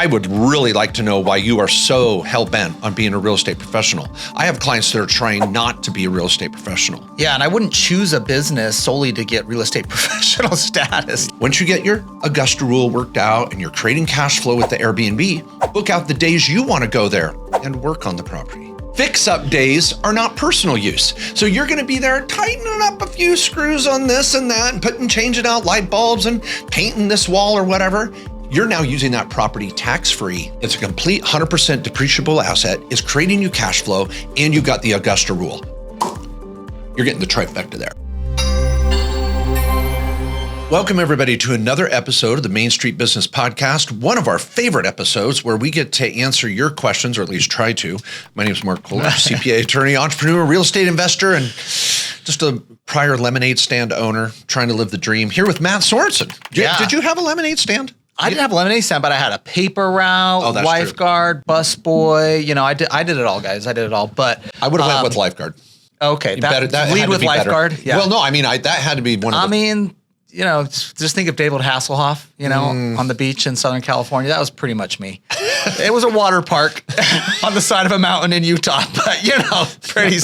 I would really like to know why you are so hell-bent on being a real estate professional. I have clients that are trying not to be a real estate professional. Yeah, and I wouldn't choose a business solely to get real estate professional status. Once you get your Augusta rule worked out and you're creating cash flow with the Airbnb, book out the days you want to go there and work on the property. Fix-up days are not personal use. So you're going to be there tightening up a few screws on this and that and changing out light bulbs and painting this wall or whatever. You're now using that property tax-free. It's a complete 100% depreciable asset. It's creating you cash flow, and you've got the Augusta rule. You're getting the trifecta there. Welcome, everybody, to another episode of the Main Street Business Podcast, one of our favorite episodes where we get to answer your questions, or at least try to. My name is Mark Kohler, CPA attorney, entrepreneur, real estate investor, and just a prior lemonade stand owner trying to live the dream. Here with Matt Sorensen. Did you have a lemonade stand? I didn't have a lemonade stand, but I had a paper route, lifeguard, busboy. You know, I did it all, guys. I did it all. But I would have went with lifeguard. Okay, that lead with lifeguard. Yeah. Well, no, I mean, that had to be one of the... You know, just think of David Hasselhoff, you know, on the beach in Southern California. That was pretty much me. It was a water park on the side of a mountain in Utah, but you know, pretty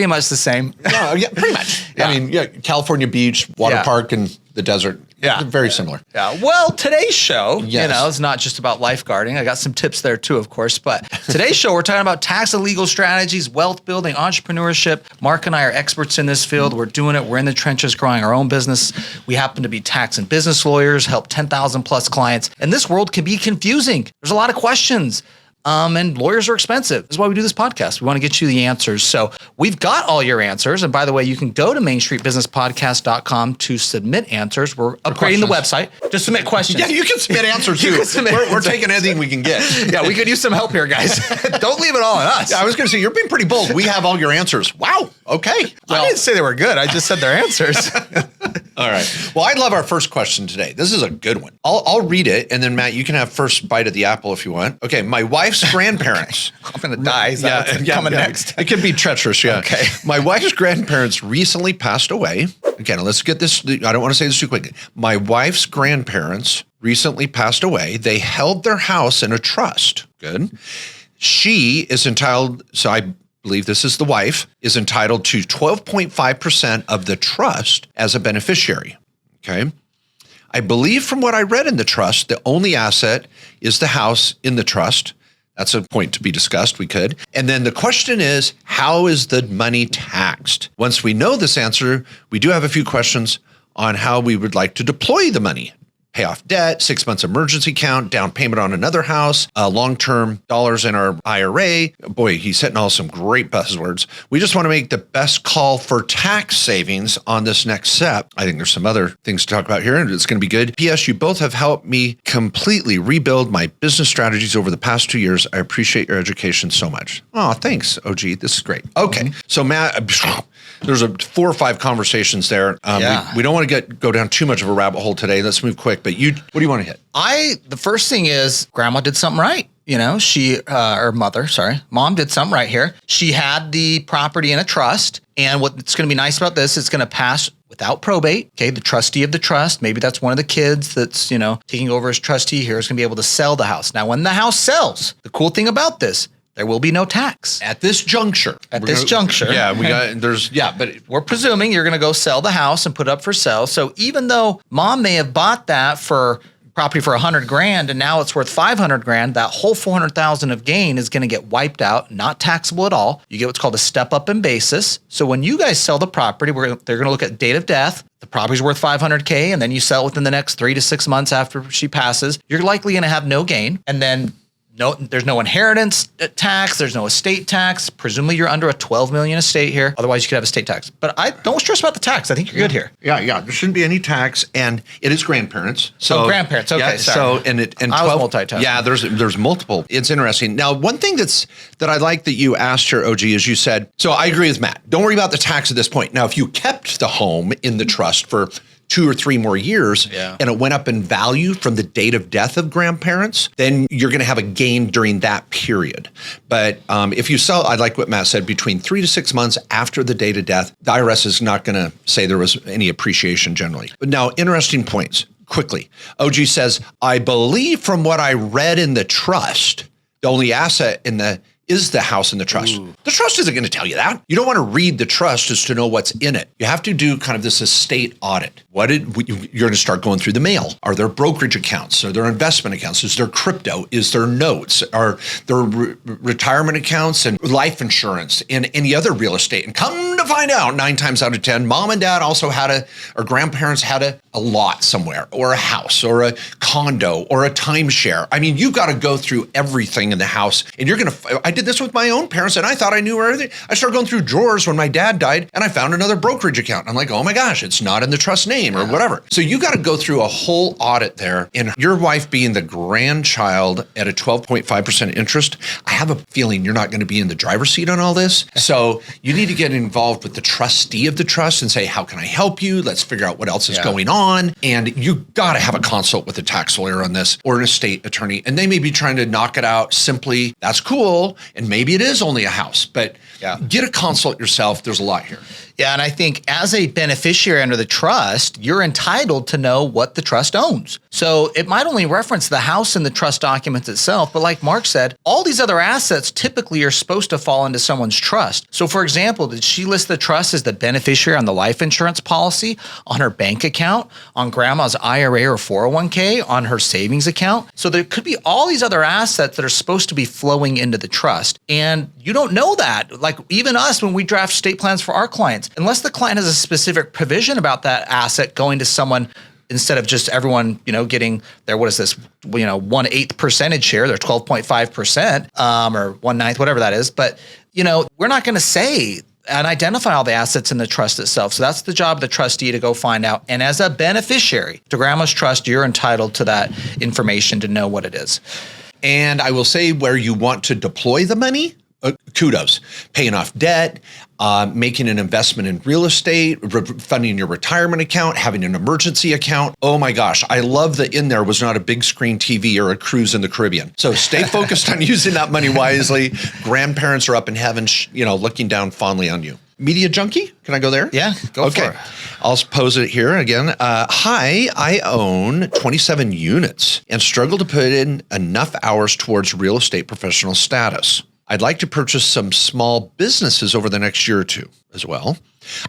much the same. Yeah, pretty much. Yeah. I mean, California beach, water park, and the desert. Yeah, very similar. Yeah. Well, today's show, you know, is not just about lifeguarding. I got some tips there too, of course. But today's show, we're talking about tax and legal strategies, wealth building, entrepreneurship. Mark and I are experts in this field. We're doing it. We're in the trenches, growing our own business. We happen to be tax and business lawyers, help 10,000 plus clients. And this world can be confusing. There's a lot of questions. And lawyers are expensive. This is why we do this podcast. We want to get you the answers. So we've got all your answers. And by the way, you can go to mainstreetbusinesspodcast.com to submit answers. We're upgrading the website to submit questions. Yeah, you can submit answers too. We're taking anything we can get. Yeah, we could use some help here, guys. Don't leave it all on us. Yeah, I was going to say, you're being pretty bold. We have all your answers. Wow. Okay. Well, I didn't say they were good. I just said their answers. All right. Well, I'd love our first question today. This is a good one. I'll read it, and then Matt, you can have first bite of the apple if you want. Okay. My wife's grandparents. I'm going to die. Coming next. It can be treacherous. Yeah. Okay. My wife's grandparents recently passed away. Again, let's get this. I don't want to say this too quick. My wife's grandparents recently passed away. They held their house in a trust. Good. She is entitled. So I believe this is the wife, is entitled to 12.5% of the trust as a beneficiary. Okay. I believe from what I read in the trust, the only asset is the house in the trust. That's a point to be discussed. We could. And then the question is, how is the money taxed? Once we know this answer, we do have a few questions on how we would like to deploy the money. Pay off debt, 6 months emergency account, down payment on another house, long-term dollars in our IRA. Boy, he's hitting all some great buzzwords. We just want to make the best call for tax savings on this next step. I think there's some other things to talk about here, and it's going to be good. P.S. You both have helped me completely rebuild my business strategies over the past 2 years. I appreciate your education so much. Oh, thanks, OG. This is great. Okay. So, Matt, there's 4 or 5 conversations there. We don't want to go down too much of a rabbit hole today. Let's move quick. But what do you want to hit? The first thing is grandma did something right. You know, mom did something right here. She had the property in a trust. And what's going to be nice about this, it's going to pass without probate. Okay. The trustee of the trust, maybe that's one of the kids that's, you know, taking over as trustee here, is going to be able to sell the house. Now, when the house sells, the cool thing about this, there will be no tax at this juncture. But we're presuming you're going to go sell the house and put it up for sale. So even though mom may have bought that for property for $100,000 and now it's worth $500,000, that whole $400,000 of gain is going to get wiped out, not taxable at all. You get what's called a step up in basis. So when you guys sell the property, they're going to look at date of death. The property's worth $500,000, and then you sell within the next 3 to 6 months after she passes. You're likely going to have no gain, and then there's no inheritance tax. There's no estate tax. Presumably you're under a $12 million estate here. Otherwise you could have estate tax. But I don't stress about the tax. I think you're good here. Yeah. There shouldn't be any tax, and it is grandparents. So grandparents. Okay. Yeah, sorry. I was multitasking. Yeah. There's multiple. It's interesting. Now, one thing that I like that you asked here, OG, is you said. So I agree with Matt. Don't worry about the tax at this point. Now, if you kept the home in the trust for 2 or 3 more years, and it went up in value from the date of death of grandparents, then you're going to have a gain during that period. But if you sell, I like what Matt said, between 3 to 6 months after the date of death, the IRS is not going to say there was any appreciation generally. But now, interesting points. quickly. OG says, I believe from what I read in the trust, the only asset is the house in the trust. Ooh. The trust isn't going to tell you that. You don't want to read the trust just to know what's in it. You have to do kind of this estate audit. You're going to start going through the mail. Are there brokerage accounts? Are there investment accounts? Is there crypto? Is there notes? Are there retirement accounts and life insurance and any other real estate? And come to find out, 9 times out of 10, mom and dad also or grandparents had a lot somewhere, or a house, or a condo, or a timeshare. I mean, you've got to go through everything in the house. And I did this with my own parents, and I thought I knew everything. I started going through drawers when my dad died, and I found another brokerage account. I'm like, oh my gosh, it's not in the trust name or whatever. So you got to go through a whole audit there. And your wife being the grandchild at a 12.5% interest, I have a feeling you're not going to be in the driver's seat on all this. So you need to get involved with the trustee of the trust and say, how can I help you? Let's figure out what else is going on. And you got to have a consult with a tax lawyer on this, or an estate attorney. And they may be trying to knock it out simply. That's cool. And maybe it is only a house, but get a consult yourself. There's a lot here. Yeah, and I think as a beneficiary under the trust, you're entitled to know what the trust owns. So it might only reference the house in the trust documents itself, but like Mark said, all these other assets typically are supposed to fall into someone's trust. So for example, did she list the trust as the beneficiary on the life insurance policy, on her bank account, on grandma's IRA or 401k, on her savings account? So there could be all these other assets that are supposed to be flowing into the trust. And you don't know that. Like even us, when we draft estate plans for our clients, unless the client has a specific provision about that asset going to someone instead of just everyone, getting their, 1/8 percentage share, their 12.5%, or 1/9, whatever that is. But, we're not going to say and identify all the assets in the trust itself. So that's the job of the trustee to go find out. And as a beneficiary to grandma's trust, you're entitled to that information to know what it is. And I will say, where you want to deploy the money, kudos, paying off debt, making an investment in real estate, funding your retirement account, having an emergency account. Oh my gosh, I love that in there was not a big screen TV or a cruise in the Caribbean. So stay focused on using that money wisely. Grandparents are up in heaven, looking down fondly on you. Media junkie? Can I go there? Yeah, go for it. I'll pose it here again. Hi, I own 27 units and struggle to put in enough hours towards real estate professional status. I'd like to purchase some small businesses over the next year or two as well.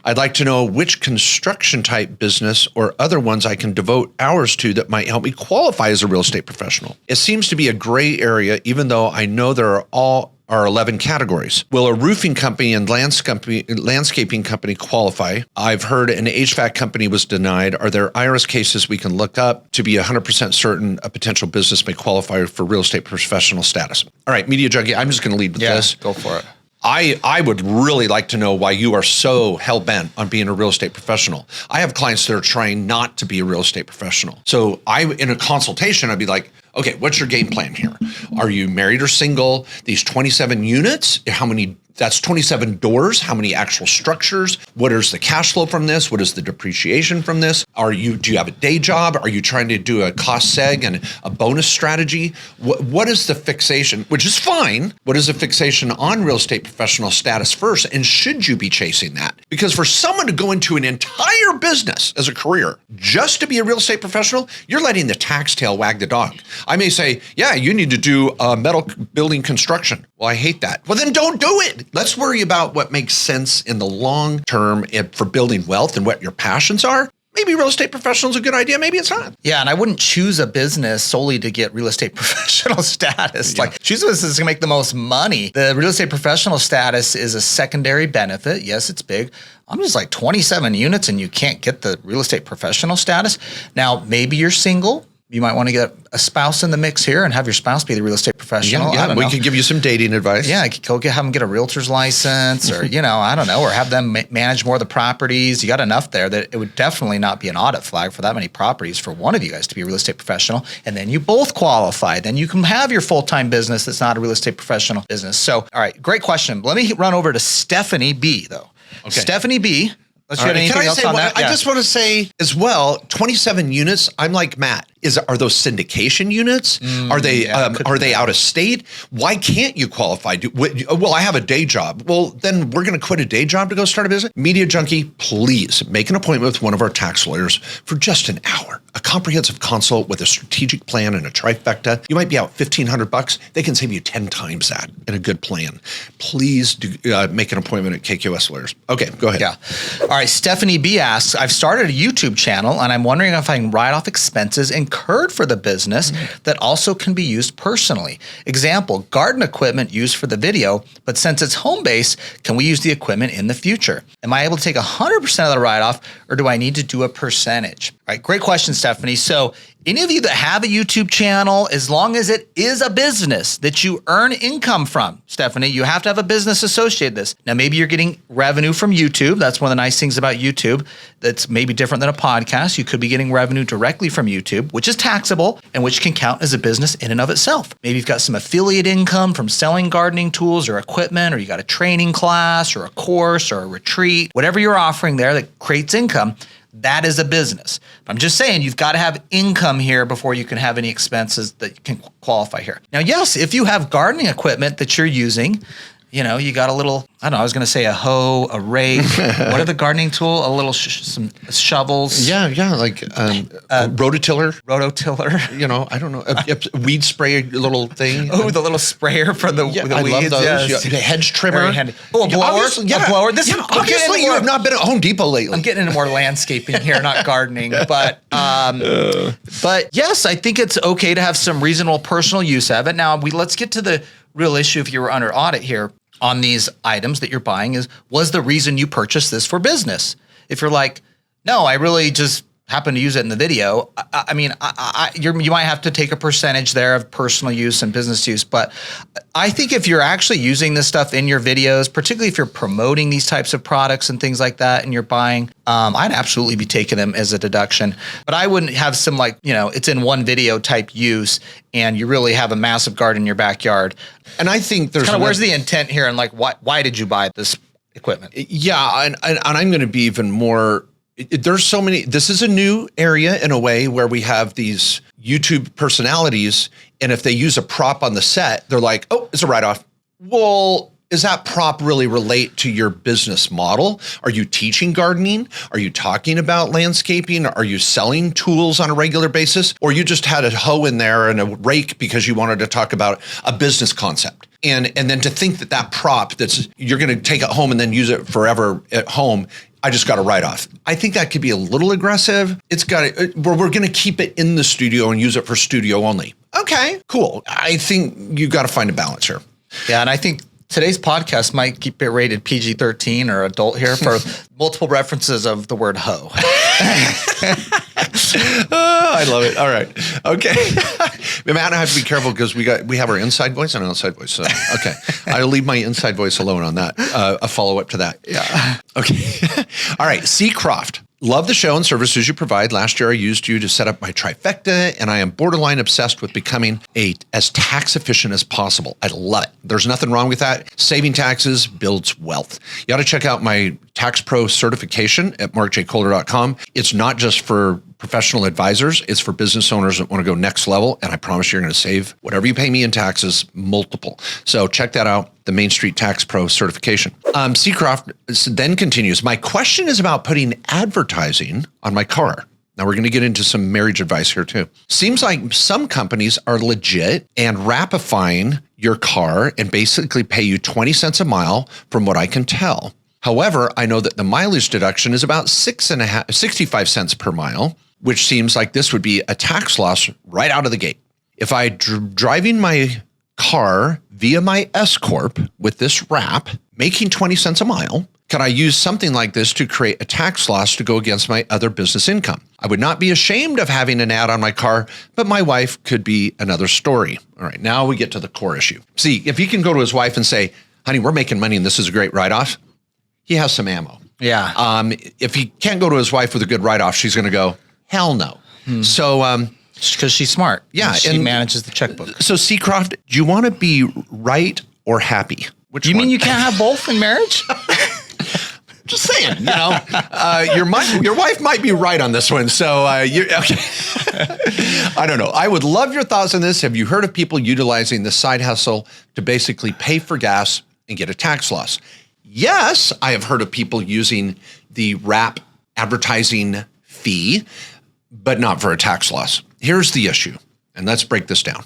I'd like to know which construction type business or other ones I can devote hours to that might help me qualify as a real estate professional. It seems to be a gray area, even though I know there are 11 categories. Will a roofing company and landscaping company qualify? I've heard an HVAC company was denied. Are there IRS cases we can look up to be 100% certain a potential business may qualify for real estate professional status? All right, Media Junkie, I'm just going to lead with this. Go for it. I would really like to know why you are so hell-bent on being a real estate professional. I have clients that are trying not to be a real estate professional. So in a consultation, I'd be like, okay, what's your game plan here? Are you married or single? These 27 units, that's 27 doors. How many actual structures? What is the cash flow from this? What is the depreciation from this? Do you have a day job? Are you trying to do a cost seg and a bonus strategy? What is the fixation, which is fine. What is the fixation on real estate professional status first? And should you be chasing that? Because for someone to go into an entire business as a career just to be a real estate professional, you're letting the tax tail wag the dog. I may say, yeah, you need to do metal building construction. Well, I hate that. Well, then don't do it. Let's worry about what makes sense in the long term for building wealth and what your passions are. Maybe real estate professional is a good idea. Maybe it's not. Yeah, and I wouldn't choose a business solely to get real estate professional status. Yeah. Like, choose a business to make the most money. The real estate professional status is a secondary benefit. Yes, it's big. I'm just like 27 units and you can't get the real estate professional status. Now, maybe you're single. You might want to get a spouse in the mix here and have your spouse be the real estate professional. Yeah, we could give you some dating advice. Yeah, go have them get a realtor's license or, I don't know, or have them manage more of the properties. You got enough there that it would definitely not be an audit flag for that many properties for one of you guys to be a real estate professional. And then you both qualify. Then you can have your full-time business that's not a real estate professional business. So, all right, great question. Let me run over to Stephanie B, though. Okay. Stephanie B. Let's right. Anything else on that? I just want to say as well, 27 units. I'm like Matt. Are those syndication units? Are they out of state? Why can't you qualify? Well, I have a day job. Well, then we're going to quit a day job to go start a business. Media Junkie, please make an appointment with one of our tax lawyers for just an hour. a comprehensive consult with a strategic plan and a trifecta, you might be out $1,500. They can save you 10 times that in a good plan. Please do make an appointment at KQS Lawyers. Okay, go ahead. Yeah. All right. Stephanie B asks, I've started a YouTube channel and I'm wondering if I can write off expenses incurred for the business that also can be used personally. Example, garden equipment used for the video, but since it's home base, can we use the equipment in the future? Am I able to take 100% of the write-off, or do I need to do a percentage? All right, great question, Stephanie. So any of you that have a YouTube channel, as long as it is a business that you earn income from, Stephanie, you have to have a business associated with this. Now, maybe you're getting revenue from YouTube. That's one of the nice things about YouTube. That's maybe different than a podcast. You could be getting revenue directly from YouTube, which is taxable and which can count as a business in and of itself. Maybe you've got some affiliate income from selling gardening tools or equipment, or you got a training class or a course or a retreat, whatever you're offering there that creates income. That is a business. I'm just saying you've got to have income here before you can have any expenses that can qualify here. Now, yes, if you have gardening equipment that you're using, you know, you got a little, I don't know, I was going to say a hoe, a rake. What are the gardening tool? A little, some shovels. Yeah, like rototiller. Rototiller. You know, I don't know, a weed spray little thing. Oh, the little sprayer for the, the I weeds. love those. Yes. Yeah. Hedge trimmer. Very handy. Oh, a blower. A blower. This obviously you have not been at Home Depot lately. I'm getting into more landscaping here, not gardening. But yes, I think it's okay to have some reasonable personal use of it. Now, let's get to the real issue if you were under audit here on these items that you're buying was the reason you purchased this for business. If you're like, no, I really just happen to use it in the video, you might have to take a percentage there of personal use and business use. But I think if you're actually using this stuff in your videos, particularly if you're promoting these types of products and things like that and you're buying, I'd absolutely be taking them as a deduction. But I wouldn't have some it's in one video type use and you really have a massive garden in your backyard. And I think there's where's the intent here and why did you buy this equipment? Yeah, and I'm going to be even more. There's so many. This is a new area in a way where we have these YouTube personalities, and if they use a prop on the set, they're like, "Oh, it's a write-off." Well, does that prop really relate to your business model? Are you teaching gardening? Are you talking about landscaping? Are you selling tools on a regular basis? Or you just had a hoe in there and a rake because you wanted to talk about a business concept? And then to think that prop you're going to take it home and then use it forever at home, I just got a write-off. I think that could be a little aggressive. We're going to keep it in the studio and use it for studio only. Okay, cool. I think you got to find a balance here. Yeah, and I think today's podcast might keep it rated PG-13 or adult here for multiple references of the word hoe. Oh, I love it. All right. Okay. Matt and I have to be careful because we have our inside voice and an outside voice. So, okay. I'll leave my inside voice alone on that. A follow-up to that. Yeah. Okay. All right. C. Croft. Love the show and services you provide. Last year, I used you to set up my trifecta, and I am borderline obsessed with becoming as tax efficient as possible. I love it. There's nothing wrong with that. Saving taxes builds wealth. You ought to check out my Tax Pro certification at markjkohler.com. It's not just for professional advisors. It's for business owners that want to go next level. And I promise you're going to save whatever you pay me in taxes, multiple. So check that out, the Main Street Tax Pro certification. Seacroft then continues, my question is about putting advertising on my car. Now we're going to get into some marriage advice here too. Seems like some companies are legit and rapifying your car and basically pay you 20 cents a mile from what I can tell. However, I know that the mileage deduction is about 65 cents per mile, which seems like this would be a tax loss right out of the gate. If I driving my car via my S Corp with this wrap, making 20 cents a mile, can I use something like this to create a tax loss to go against my other business income? I would not be ashamed of having an ad on my car, but my wife could be another story. All right, now we get to the core issue. See, if he can go to his wife and say, honey, we're making money and this is a great write-off, he has some ammo. Yeah. If he can't go to his wife with a good write-off, she's going to go, hell no. So, because she's smart. Yeah. She manages the checkbook. So Seacroft, do you want to be right or happy? Which you one? mean you can't have both in marriage? Just saying, your wife might be right on this one. So okay. I don't know. I would love your thoughts on this. Have you heard of people utilizing the side hustle to basically pay for gas and get a tax loss? Yes, I have heard of people using the wrap advertising fee. but not for a tax loss. Here's the issue, and let's break this down.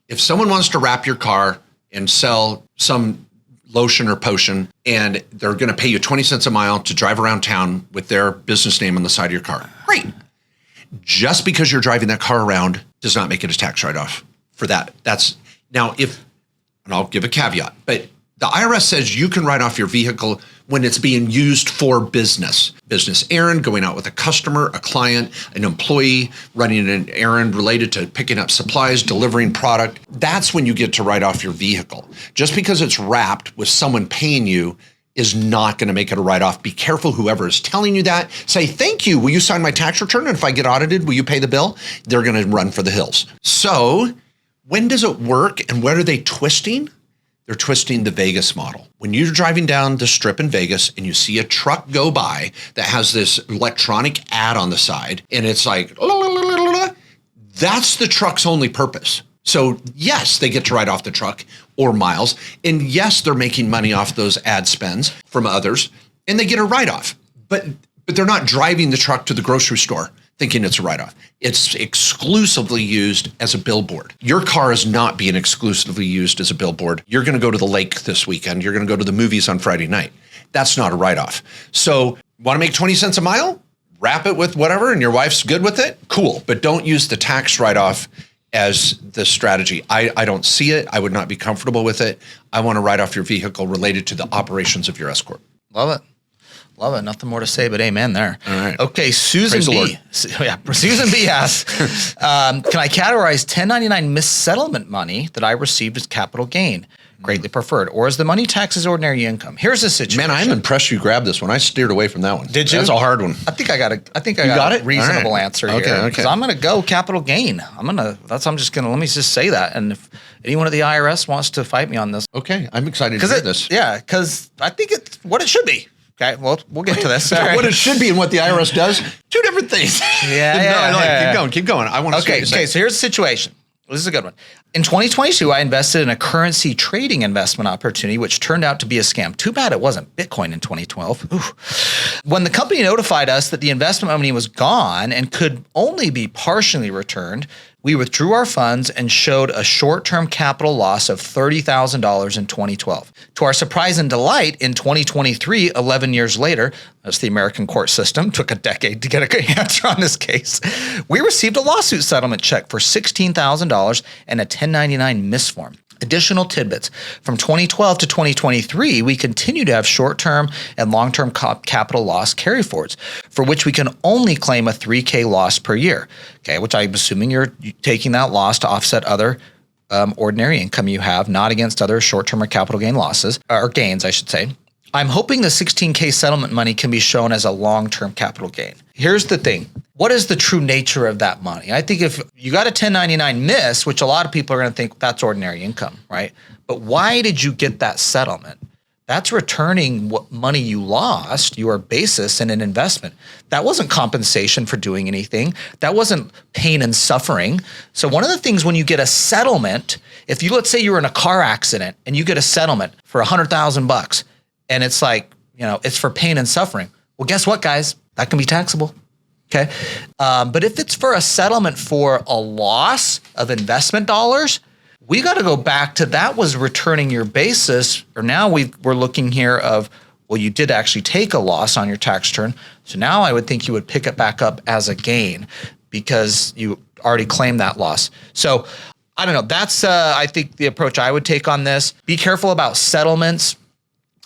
If someone wants to wrap your car and sell some lotion or potion, and they're going to pay you 20 cents a mile to drive around town with their business name on the side of your car, great. Just because you're driving that car around does not make it a tax write-off for that. That's now and I'll give a caveat, but the IRS says you can write off your vehicle when it's being used for business errand, going out with a customer, a client, an employee, running an errand related to picking up supplies, delivering product. That's when you get to write off your vehicle. Just because it's wrapped with someone paying you is not going to make it a write-off. Be careful whoever is telling you that. Say, thank you. Will you sign my tax return? And if I get audited, will you pay the bill? They're going to run for the hills. So when does it work and what are they twisting? They're twisting the Vegas model. When you're driving down the strip in Vegas and you see a truck go by that has this electronic ad on the side and it's like, la, la, la, la, la, that's the truck's only purpose. So yes, they get to write off the truck or miles. And yes, they're making money off those ad spends from others and they get a write-off. But they're not driving the truck to the grocery store thinking it's a write-off. It's exclusively used as a billboard. Your car is not being exclusively used as a billboard. You're going to go to the lake this weekend. You're going to go to the movies on Friday night. That's not a write-off. So want to make 20 cents a mile? Wrap it with whatever and your wife's good with it? Cool. But don't use the tax write-off as the strategy. I don't see it. I would not be comfortable with it. I want to write off your vehicle related to the operations of your S Corp. Love it. Love it. Nothing more to say, but amen there. All right. Okay, Susan B. Yeah, Susan B. asks, can I categorize 1099 missettlement money that I received as capital gain? Greatly preferred. Or is the money taxed as ordinary income? Here's the situation. Man, I'm impressed you grabbed this one. I steered away from that one. Did you? That's a hard one. I think I got a reasonable answer here. Okay. Because I'm going to go capital gain. Let me just say that. And if anyone at the IRS wants to fight me on this. Okay. I'm excited to hear this. Yeah, because I think it's what it should be. Okay, well, we'll get to this. Right. What it should be and what the IRS does, two different things. Yeah. Keep going. I want to see what you say. Okay, so here's the situation. This is a good one. In 2022, I invested in a currency trading investment opportunity, which turned out to be a scam. Too bad it wasn't Bitcoin in 2012. Ooh. When the company notified us that the investment money was gone and could only be partially returned, we withdrew our funds and showed a short-term capital loss of $30,000 in 2012. To our surprise and delight, in 2023, 11 years later, as the American court system took a decade to get a good answer on this case, we received a lawsuit settlement check for $16,000 and a 1099 misform. Additional tidbits. From 2012 to 2023, we continue to have short-term and long-term capital loss carryforwards, for which we can only claim a $3,000 loss per year. Okay, which I'm assuming you're taking that loss to offset other ordinary income you have, not against other short-term or capital gain losses, or gains, I should say. I'm hoping the $16,000 settlement money can be shown as a long-term capital gain. Here's the thing. What is the true nature of that money? I think if you got a 1099 miss, which a lot of people are going to think that's ordinary income, right? But why did you get that settlement? That's returning what money you lost, your basis in an investment. That wasn't compensation for doing anything. That wasn't pain and suffering. So one of the things when you get a settlement, if you, let's say you were in a car accident and you get a settlement for $100,000 and it's like, it's for pain and suffering. Well, guess what, guys? That can be taxable. Okay. But if it's for a settlement for a loss of investment dollars, we got to go back to that was returning your basis, or now we're looking here of, well, you did actually take a loss on your tax return. So now I would think you would pick it back up as a gain because you already claimed that loss. So I don't know. That's, I think, the approach I would take on this. Be careful about settlements.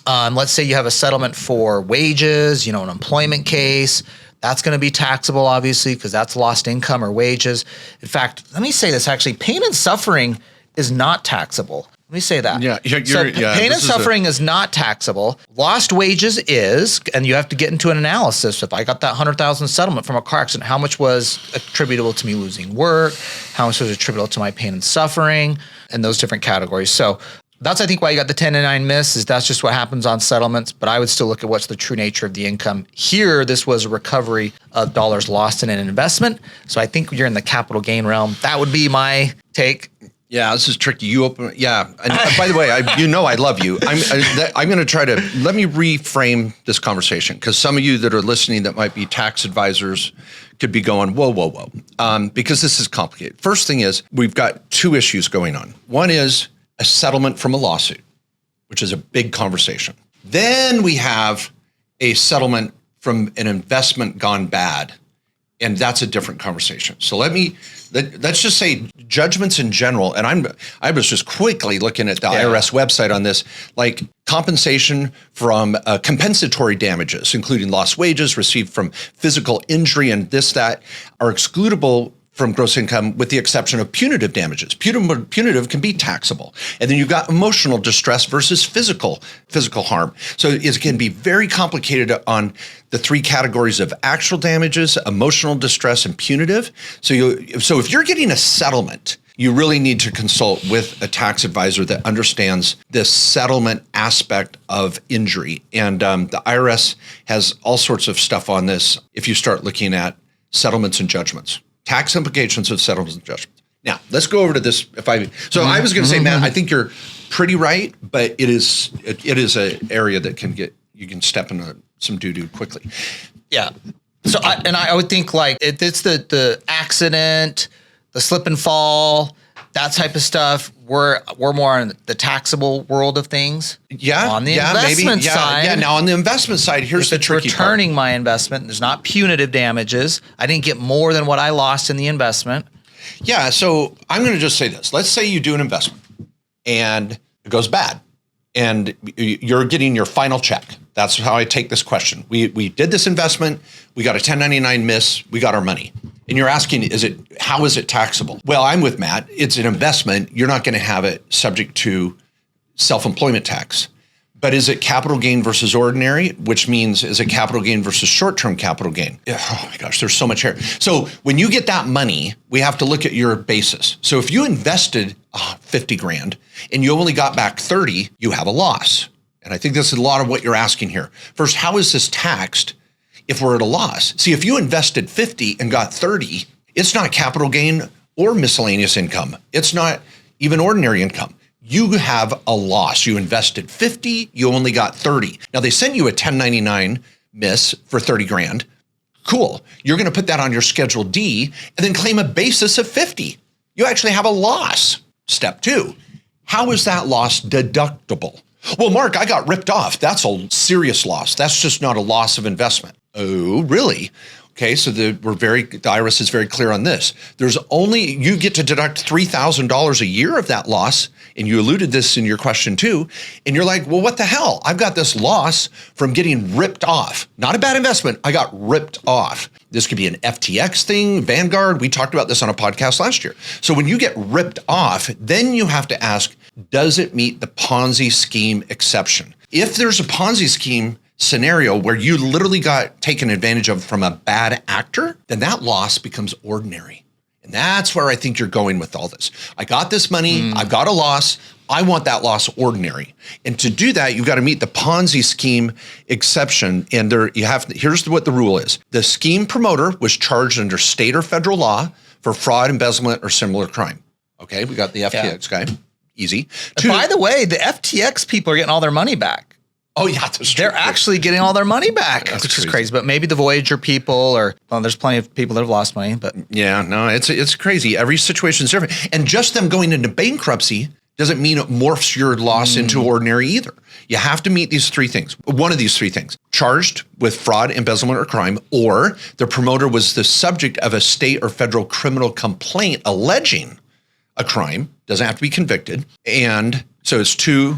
Let's say you have a settlement for wages, an employment case. That's going to be taxable, obviously, because that's lost income or wages. In fact, let me say this, actually, pain and suffering is not taxable. Let me say that. Yeah, pain and suffering is not taxable. Lost wages is, and you have to get into an analysis. If I got that $100,000 settlement from a car accident, how much was attributable to me losing work? How much was attributable to my pain and suffering? And those different categories. So that's, I think, why you got the 1099 miss, is that's just what happens on settlements. But I would still look at what's the true nature of the income. Here, this was a recovery of dollars lost in an investment. So I think you're in the capital gain realm. That would be my take. Yeah, this is tricky. You open, yeah. And by the way, I love you. I'm going to try to, let me reframe this conversation, because some of you that are listening that might be tax advisors could be going, whoa, because this is complicated. First thing is, we've got two issues going on. One is a settlement from a lawsuit, which is a big conversation. Then we have a settlement from an investment gone bad, and that's a different conversation. So let's just say judgments in general, and I was just quickly looking at the IRS website on this, like compensation from compensatory damages, including lost wages received from physical injury and that are excludable from gross income, with the exception of punitive damages. Punitive can be taxable. And then you've got emotional distress versus physical harm. So it can be very complicated on the three categories of actual damages, emotional distress, and punitive. So if you're getting a settlement, you really need to consult with a tax advisor that understands this settlement aspect of injury. And the IRS has all sorts of stuff on this if you start looking at settlements and judgments. Tax implications of settlements and judgments. Now, let's go over to this. I was going to say, Matt, I think you're pretty right, but it is an area that you can step into some doo-doo quickly. Yeah. So I would think like it's the accident, the slip and fall, that type of stuff. We're more in the taxable world of things. Yeah. On the investment side. Yeah. Now on the investment side, here's the tricky part. Returning my investment, there's not punitive damages. I didn't get more than what I lost in the investment. Yeah. So I'm going to just say this. Let's say you do an investment and it goes bad, and you're getting your final check. That's how I take this question. We did this investment. We got a 1099 miss. We got our money. And you're asking, how is it taxable? Well, I'm with Matt. It's an investment. You're not going to have it subject to self-employment tax. But is it capital gain versus ordinary? Which means, is it capital gain versus short-term capital gain? Oh my gosh, there's so much here. So when you get that money, we have to look at your basis. So if you invested 50 grand and you only got back 30, you have a loss. And I think this is a lot of what you're asking here. First, how is this taxed if we're at a loss? See, if you invested 50 and got 30, it's not capital gain or miscellaneous income. It's not even ordinary income. You have a loss. You invested 50, you only got 30. Now they sent you a 1099 miss for 30 grand. Cool. You're going to put that on your Schedule D and then claim a basis of 50. You actually have a loss. Step two, how is that loss deductible? Well, Mark, I got ripped off. That's a serious loss. That's just not a loss of investment. Oh, really? Okay, so the IRS is very clear on this. You get to deduct $3,000 a year of that loss, and you alluded this in your question too, and you're like, well, what the hell? I've got this loss from getting ripped off. Not a bad investment, I got ripped off. This could be an FTX thing, Vanguard. We talked about this on a podcast last year. So when you get ripped off, then you have to ask, does it meet the Ponzi scheme exception? If there's a Ponzi scheme scenario where you literally got taken advantage of from a bad actor, then that loss becomes ordinary. And that's where I think you're going with all this. I got this money, I've got a loss, I want that loss ordinary. And to do that, you've got to meet the Ponzi scheme exception. And here's what the rule is. The scheme promoter was charged under state or federal law for fraud, embezzlement, or similar crime. Okay, we got the FTX guy. Easy. By the way, the FTX people are getting all their money back. Oh, yeah, that's true. They're actually getting all their money back, which is crazy. But maybe the Voyager people there's plenty of people that have lost money. But yeah, no, it's crazy. Every situation is different. And just them going into bankruptcy doesn't mean it morphs your loss into ordinary either. You have to meet these three things. One of these three things: charged with fraud, embezzlement, or crime, or the promoter was the subject of a state or federal criminal complaint alleging a crime. Doesn't have to be convicted. And so it's 2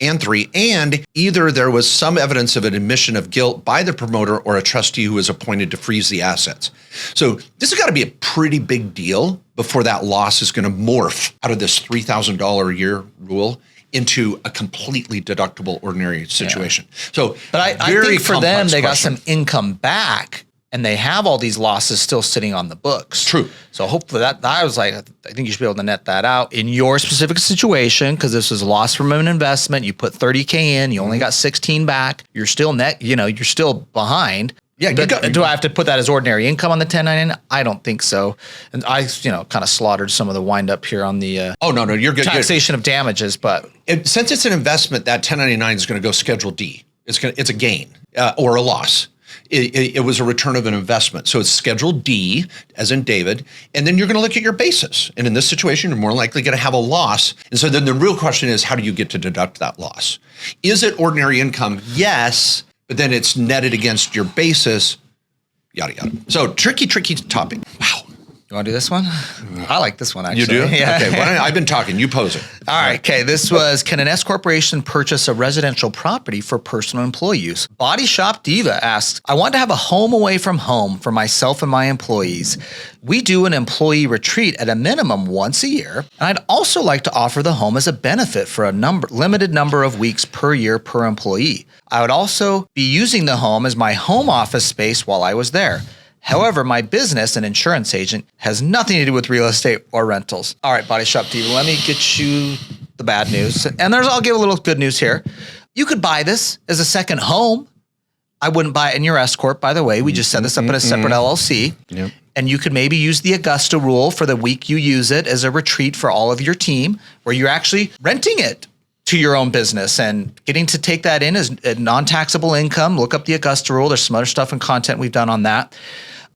and 3, and either there was some evidence of an admission of guilt by the promoter or a trustee who was appointed to freeze the assets. So this has got to be a pretty big deal before that loss is going to morph out of this $3,000 a year rule into a completely deductible ordinary situation. Yeah. So, but I think for them, they got some income back, and they have all these losses still sitting on the books. True. So hopefully I was like, I think you should be able to net that out in your specific situation, because this was a loss from an investment. You put $30K in, you only got 16 back. You're still you're still behind. Yeah, Do I have to put that as ordinary income on the 1099? I don't think so. And I, kind of slaughtered some of the wind up here on the oh no, you're good. Taxation of damages, but Since it's an investment, that 1099 is going to go Schedule D. It's a gain or a loss. It was a return of an investment. So it's Schedule D, as in David, and then you're going to look at your basis. And in this situation, you're more likely going to have a loss. And so then the real question is, how do you get to deduct that loss? Is it ordinary income? Yes, but then it's netted against your basis, yada, yada. So tricky topic. Wow. You want to do this one? I like this one, actually. You do? Yeah. Okay, I've been talking. You pose it. All right. Okay. This was, can an S corporation purchase a residential property for personal employee use? Body Shop Diva asks, I want to have a home away from home for myself and my employees. We do an employee retreat at a minimum once a year. And I'd also like to offer the home as a benefit for a limited number of weeks per year per employee. I would also be using the home as my home office space while I was there. However, my business, an insurance agent, has nothing to do with real estate or rentals. All right, Body Shop Diva, let me get you the bad news. And I'll give a little good news here. You could buy this as a second home. I wouldn't buy it in your S Corp, by the way. We just set this up in a separate LLC. Yep. And you could maybe use the Augusta rule for the week you use it as a retreat for all of your team, where you're actually renting it to your own business and getting to take that in as a non-taxable income. Look up the Augusta rule. There's some other stuff and content we've done on that.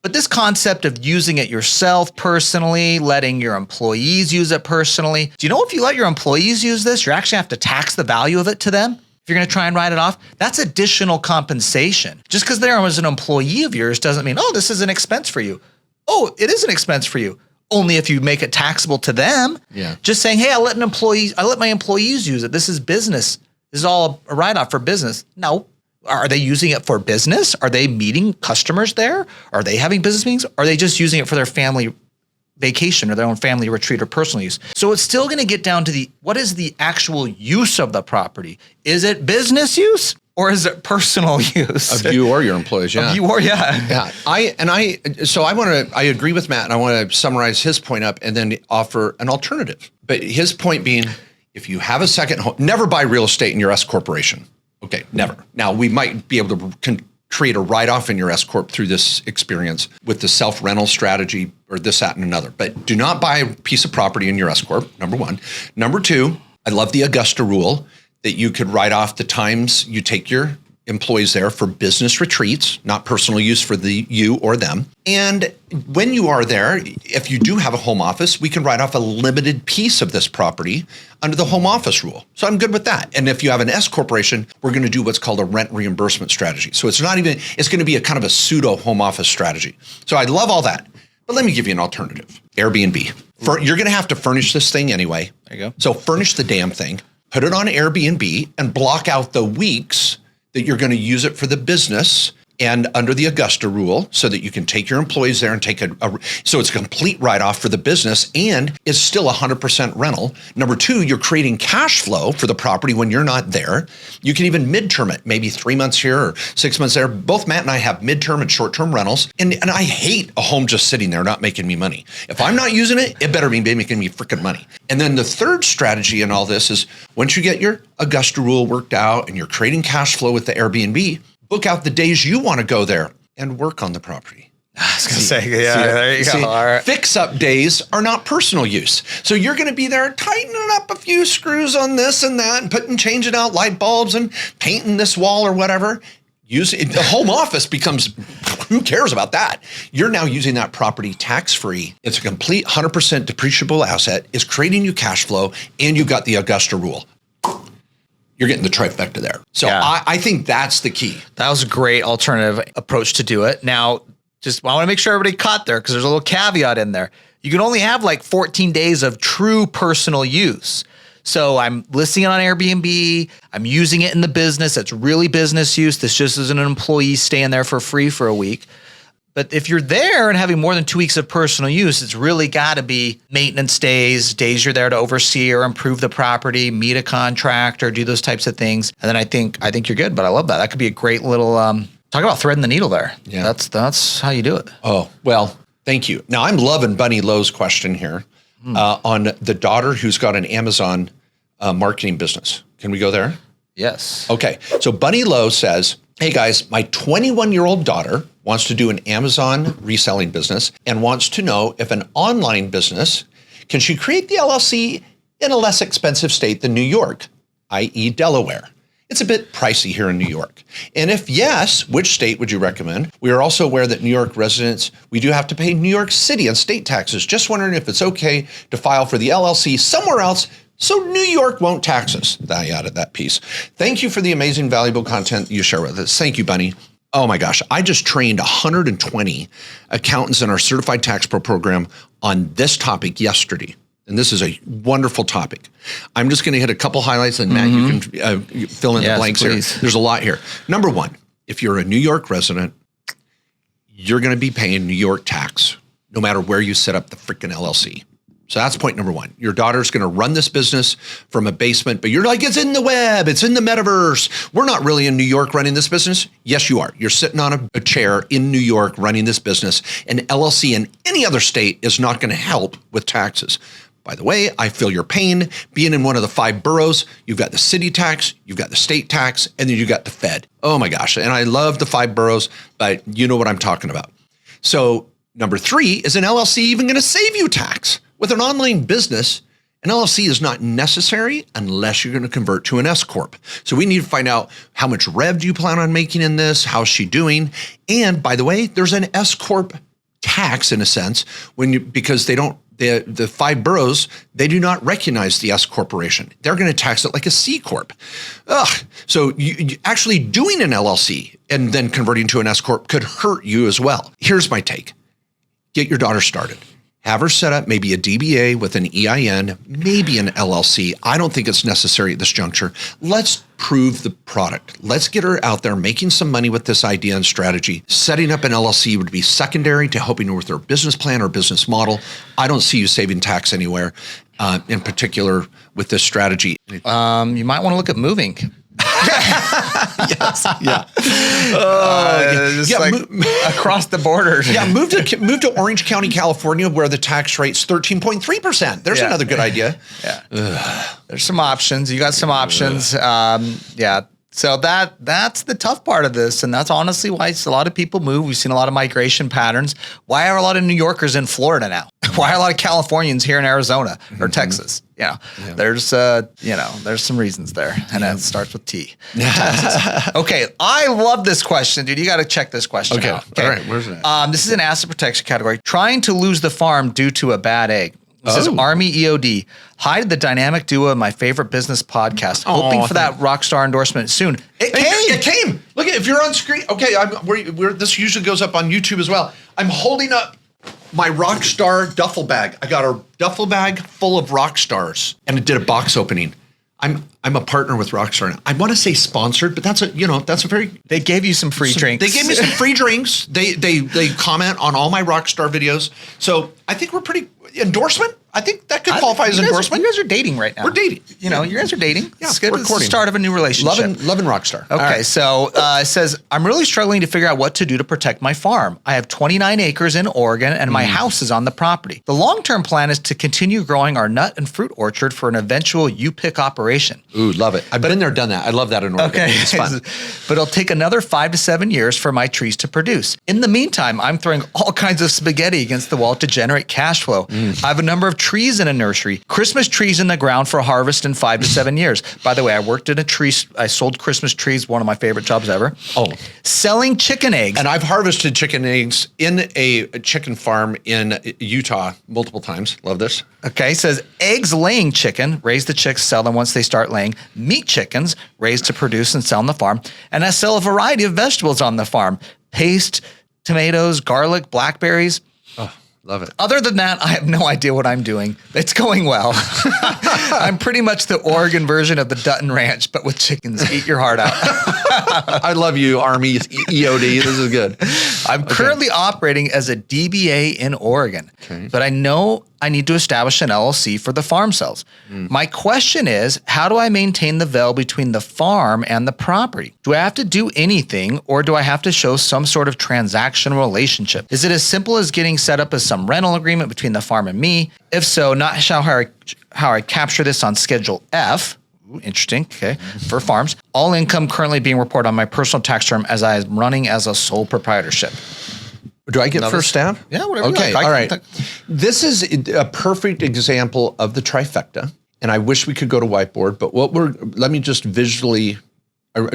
But this concept of using it yourself personally, letting your employees use it personally. Do you know if you let your employees use this, you actually have to tax the value of it to them? If you're going to try and write it off, that's additional compensation. Just because there was an employee of yours doesn't mean, oh, this is an expense for you. Oh, it is an expense for you. Only if you make it taxable to them. Yeah. Just saying, hey, I let my employees use it. This is business. This is all a write-off for business. No. Are they using it for business? Are they meeting customers there? Are they having business meetings? Are they just using it for their family vacation or their own family retreat or personal use? So it's still going to get down to what is the actual use of the property? Is it business use or is it personal use? Of you or your employees, yeah. Of you or, yeah. Yeah. I agree with Matt, and I want to summarize his point up and then offer an alternative. But his point being, if you have a second home, never buy real estate in your S corporation. Okay, never. Now, we might be able to create a write-off in your S Corp through this experience with the self-rental strategy or this, that, and another. But do not buy a piece of property in your S Corp, number one. Number two, I love the Augusta rule that you could write off the times you take your employees there for business retreats, not personal use for you or them. And when you are there, if you do have a home office, we can write off a limited piece of this property under the home office rule. So I'm good with that. And if you have an S corporation, we're going to do what's called a rent reimbursement strategy. So it's going to be a kind of a pseudo home office strategy. So I love all that. But let me give you an alternative. Airbnb. You're going to have to furnish this thing anyway. There you go. So furnish the damn thing, put it on Airbnb, and block out the weeks that you're going to use it for the business and under the Augusta rule so that you can take your employees there and take so it's a complete write-off for the business and it's still 100% rental. Number two, you're creating cash flow for the property when you're not there. You can even midterm it, maybe 3 months here or 6 months there. Both Matt and I have midterm and short-term rentals, and I hate a home just sitting there not making me money. If I'm not using it, it better be making me freaking money. And then the third strategy in all this is once you get your Augusta rule worked out and you're creating cash flow with the Airbnb, book out the days you want to go there and work on the property. I was going to say, yeah, there you go. All right. Fix-up days are not personal use. So you're going to be there tightening up a few screws on this and that and changing out light bulbs and painting this wall or whatever. The home office becomes, who cares about that? You're now using that property tax-free. It's a complete 100% depreciable asset. It's creating you cash flow, and you've got the Augusta rule. You're getting the trifecta there. So yeah. I think that's the key. That was a great alternative approach to do it. Now, I want to make sure everybody caught there because there's a little caveat in there. You can only have like 14 days of true personal use. So I'm listing it on Airbnb. I'm using it in the business. It's really business use. This just isn't an employee staying there for free for a week. But if you're there and having more than 2 weeks of personal use, it's really got to be maintenance days you're there to oversee or improve the property, meet a contractor, do those types of things. And then I think you're good, but I love that. That could be a great little, talk about threading the needle there. Yeah. That's how you do it. Oh, well, thank you. Now I'm loving Bunny Lowe's question here on the daughter who's got an Amazon marketing business. Can we go there? Yes. Okay. So Bunny Lowe says, Hey guys, my 21-year-old daughter wants to do an Amazon reselling business and wants to know if an online business, can she create the LLC in a less expensive state than New York, i.e. Delaware? It's a bit pricey here in New York. And if yes, which state would you recommend? We are also aware that New York residents, we do have to pay New York City and state taxes. Just wondering if it's okay to file for the LLC somewhere else so New York won't tax us. I added that piece. Thank you for the amazing, valuable content you share with us. Thank you, Bunny. Oh my gosh, I just trained 120 accountants in our Certified Tax Pro program on this topic yesterday. And this is a wonderful topic. I'm just going to hit a couple highlights, and Matt, you can fill in the blanks please. here. There's a lot here. Number one, if you're a New York resident, you're going to be paying New York tax no matter where you set up the freaking LLC. So that's point number one. Your daughter's going to run this business from a basement, but you're like, it's in the web, it's in the metaverse. We're not really in New York running this business. Yes, you are. You're sitting on a chair in New York running this business. An LLC in any other state is not going to help with taxes. By the way, I feel your pain. Being in one of the 5 boroughs, you've got the city tax, you've got the state tax, and then you got the Fed. Oh my gosh. And I love the 5 boroughs, but you know what I'm talking about. So number 3, is an LLC even going to save you tax? With an online business, an LLC is not necessary unless you're going to convert to an S Corp. So we need to find out how much rev do you plan on making in this? How's she doing? And by the way, there's an S Corp tax in a sense because they don't. The 5 boroughs, they do not recognize the S corporation. They're going to tax it like a C corp. Ugh. So you actually doing an LLC and then converting to an S corp could hurt you as well. Here's my take. Get your daughter started. Have her set up maybe a DBA with an EIN, maybe an LLC. I don't think it's necessary at this juncture. Let's prove the product. Let's get her out there making some money with this idea and strategy. Setting up an LLC would be secondary to helping her with her business plan or business model. I don't see you saving tax anywhere, in particular with this strategy. You might want to look at moving. Yes. Yeah. Across the border. Yeah. Move to Orange County, California, where the tax rate's 13.3%. There's another good idea. Yeah. There's some options. You got some options. So that's the tough part of this. And that's honestly why a lot of people move. We've seen a lot of migration patterns. Why are a lot of New Yorkers in Florida now? Why are a lot of Californians here in Arizona or Texas? There's some reasons there. And it starts with T. Okay. I love this question, dude. You got to check this question out. Okay. All right. Where's that? This is an asset protection category. Trying to lose the farm due to a bad egg. This is Army EOD. Hi to the dynamic duo of my favorite business podcast. Hoping for that Rockstar endorsement soon. It came. Look, if you're on screen. Okay, this usually goes up on YouTube as well. I'm holding up my Rockstar duffel bag. I got a duffel bag full of Rockstars, and it did a box opening. I'm a partner with Rockstar now. I want to say sponsored, but that's a very. They gave you some free drinks. They gave me some free drinks. They comment on all my Rockstar videos. So I think we're pretty endorsement. I think that could qualify as endorsement. You guys are dating right now. We're dating. You guys are dating. Yeah, it's good. we're It's the courting. start of a new relationship. Loving Rockstar. Okay, Right. so it says, I'm really struggling to figure out what to do to protect my farm. I have 29 acres in Oregon and my house is on the property. The long-term plan is to continue growing our nut and fruit orchard for an eventual you-pick operation. Ooh, love it. I've been there, done that. I love that in Oregon. Okay. It's fun. But it'll take another 5 to 7 years for my trees to produce. In the meantime, I'm throwing all kinds of spaghetti against the wall to generate cash flow. I have a number of trees in a nursery. Christmas trees in the ground for harvest in 5 to 7 years. By the way, I worked in a tree. I sold Christmas trees, one of my favorite jobs ever. Oh. Selling chicken eggs. And I've harvested chicken eggs in a chicken farm in Utah multiple times. Love this. Okay, says eggs laying chicken, raise the chicks, sell them once they start laying. Meat chickens, raised to produce and sell on the farm. And I sell a variety of vegetables on the farm. Paste, tomatoes, garlic, blackberries. Love it. Other than that, I have no idea what I'm doing. It's going well. I'm pretty much the Oregon version of the Dutton Ranch, but with chickens. Eat your heart out. I love you, Army EOD. This is good. I'm currently operating as a DBA in Oregon, but I know I need to establish an LLC for the farm sales. My question is, how do I maintain the veil between the farm and the property? Do I have to do anything, or do I have to show some sort of transactional relationship? Is it as simple as getting set up as some rental agreement between the farm and me? If so, not how I capture this on Schedule F, Ooh, interesting. Okay. For farms, all income currently being reported on my personal tax term as I am running as a sole proprietorship. Do I get first stab? Yeah, whatever. Okay, You like. all right. This is a perfect example of the trifecta, and I wish we could go to whiteboard, but let me just visually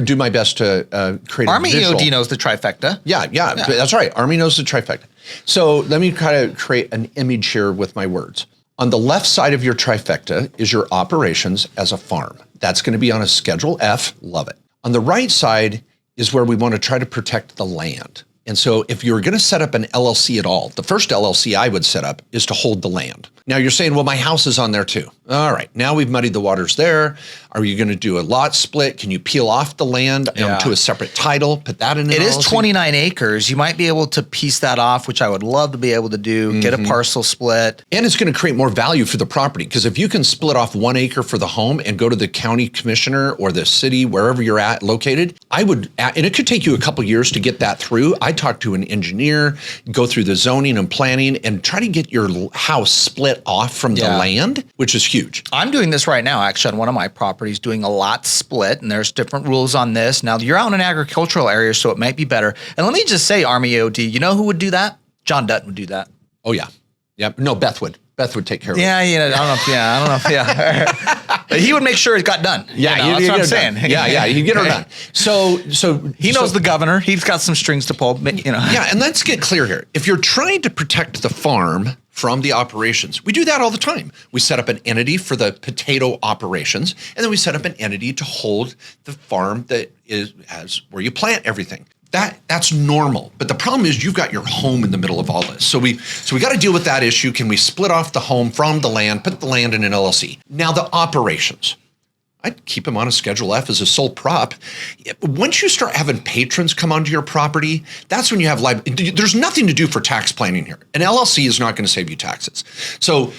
do my best to create Army a visual. EOD knows the trifecta. Yeah, that's right. Army knows the trifecta. So let me kind of create an image here with my words. On the left side of your trifecta is your operations as a farm. That's going to be on a Schedule F. Love it. On the right side is where we want to try to protect the land. And so if you're going to set up an LLC at all, the first LLC I would set up is to hold the land. Now you're saying, well, my house is on there too. All right, now we've muddied the waters there. Are you going to do a lot split? Can you peel off the land to a separate title, put that in an LLC? It is 29 acres. You might be able to piece that off, which I would love to be able to do, get a parcel split. And it's going to create more value for the property, because if you can split off 1 acre for the home and go to the county commissioner or the city, wherever you're at located, and it could take you a couple years to get that through. I talk to an engineer, go through the zoning and planning, and try to get your house split off from the land, which is huge. I'm doing this right now, actually, on one of my properties, doing a lot split, and there's different rules on this. Now, you're out in an agricultural area, so it might be better. And let me just say, Army EOD, you know who would do that? John Dutton would do that. Oh, yeah. Yeah. No, Beth would. Beth would take care of it. I don't know. But he would make sure it got done. Yeah, that's what I'm saying. He'd get her done. So he knows the governor. He's got some strings to pull. Yeah, and let's get clear here. If you're trying to protect the farm from the operations, we do that all the time. We set up an entity for the potato operations, and then we set up an entity to hold the farm that has where you plant everything. That's normal. But the problem is you've got your home in the middle of all this. So we got to deal with that issue. Can we split off the home from the land, put the land in an LLC? Now the operations. I'd keep them on a Schedule F as a sole prop. Once you start having patrons come onto your property, that's when you have there's nothing to do for tax planning here. An LLC is not going to save you taxes. So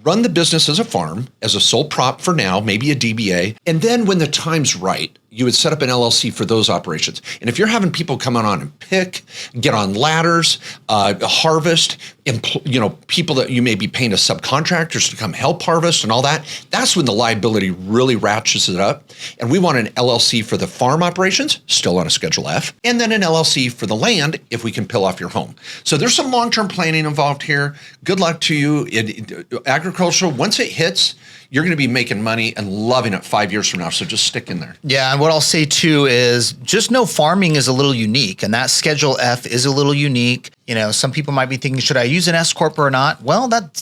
run the business as a farm, as a sole prop for now, maybe a DBA. And then when the time's right, you would set up an LLC for those operations. And if you're having people come on and pick, get on ladders, harvest, people that you may be paying as subcontractors to come help harvest and all that, that's when the liability really ratchets it up. And we want an LLC for the farm operations, still on a Schedule F, and then an LLC for the land if we can peel off your home. So there's some long-term planning involved here. Good luck to you. Agricultural, once it hits, you're going to be making money and loving it 5 years from now. So just stick in there. Yeah. And what I'll say too is just know farming is a little unique, and that Schedule F is a little unique. Some people might be thinking, should I use an S Corp or not? Well, that's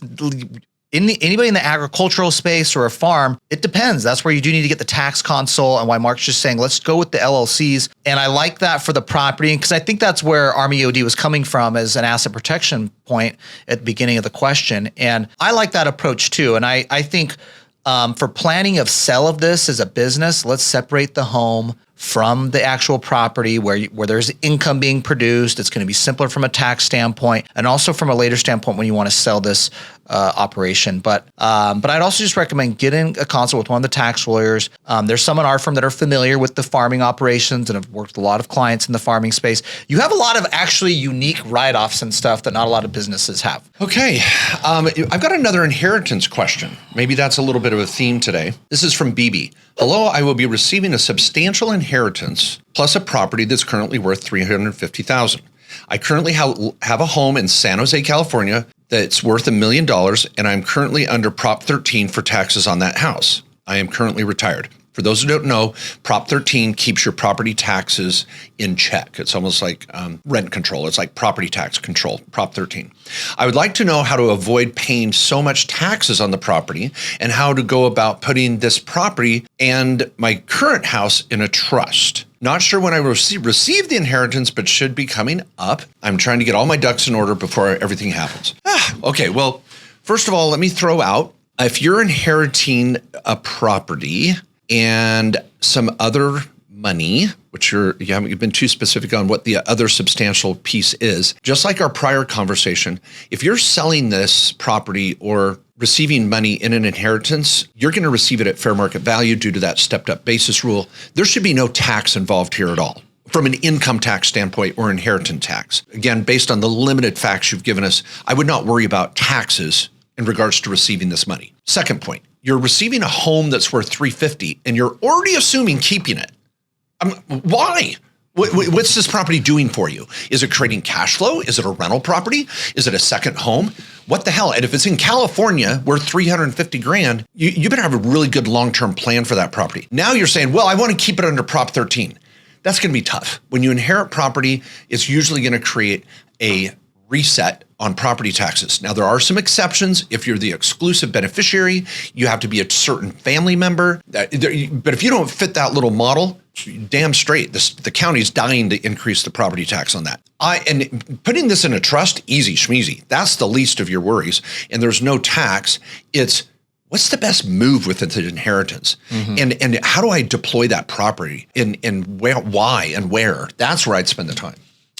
anybody in the agricultural space or a farm, it depends. That's where you do need to get the tax console, and why Mark's just saying, let's go with the LLCs. And I like that for the property, because I think that's where Army EOD was coming from as an asset protection point at the beginning of the question. And I like that approach too. And I think for planning of sale of this as a business, let's separate the home from the actual property where there's income being produced. It's going to be simpler from a tax standpoint, and also from a later standpoint when you want to sell this operation. But I'd also just recommend getting a consult with one of the tax lawyers. There's some in our firm that are familiar with the farming operations and have worked with a lot of clients in the farming space. You have a lot of actually unique write-offs and stuff that not a lot of businesses have. Okay. I've got another inheritance question. Maybe that's a little bit of a theme today. This is from BB. Hello, I will be receiving a substantial inheritance plus a property that's currently worth $350,000. I currently have a home in San Jose, California that's worth $1 million, and I'm currently under Prop 13 for taxes on that house. I am currently retired. For those who don't know, Prop 13 keeps your property taxes in check. It's almost like rent control. It's like property tax control, Prop 13. I would like to know how to avoid paying so much taxes on the property and how to go about putting this property and my current house in a trust. Not sure when I receive the inheritance, but should be coming up. I'm trying to get all my ducks in order before everything happens. Okay, well, first of all, let me throw out, if you're inheriting a property and some other money, which you haven't been too specific on what the other substantial piece is, just like our prior conversation, if you're selling this property or receiving money in an inheritance, you're going to receive it at fair market value due to that stepped up basis rule. There should be no tax involved here at all from an income tax standpoint or inheritance tax. Again, based on the limited facts you've given us, I would not worry about taxes in regards to receiving this money. Second point, You're receiving a home that's worth $350 and you're already assuming keeping it. Why? What's this property doing for you? Is it creating cash flow? Is it a rental property? Is it a second home? What the hell? And if it's in California worth $350,000, you better have a really good long-term plan for that property. Now you're saying, well, I want to keep it under Prop 13. That's going to be tough. When you inherit property, it's usually going to create a reset on property taxes. Now, there are some exceptions. If you're the exclusive beneficiary, you have to be a certain family member. But if you don't fit that little model, damn straight, the county's dying to increase the property tax on that. And putting this in a trust, easy schmeezy. That's the least of your worries. And there's no tax. It's what's the best move with the inheritance? And how do I deploy that property? And why and where? That's where I'd spend the time.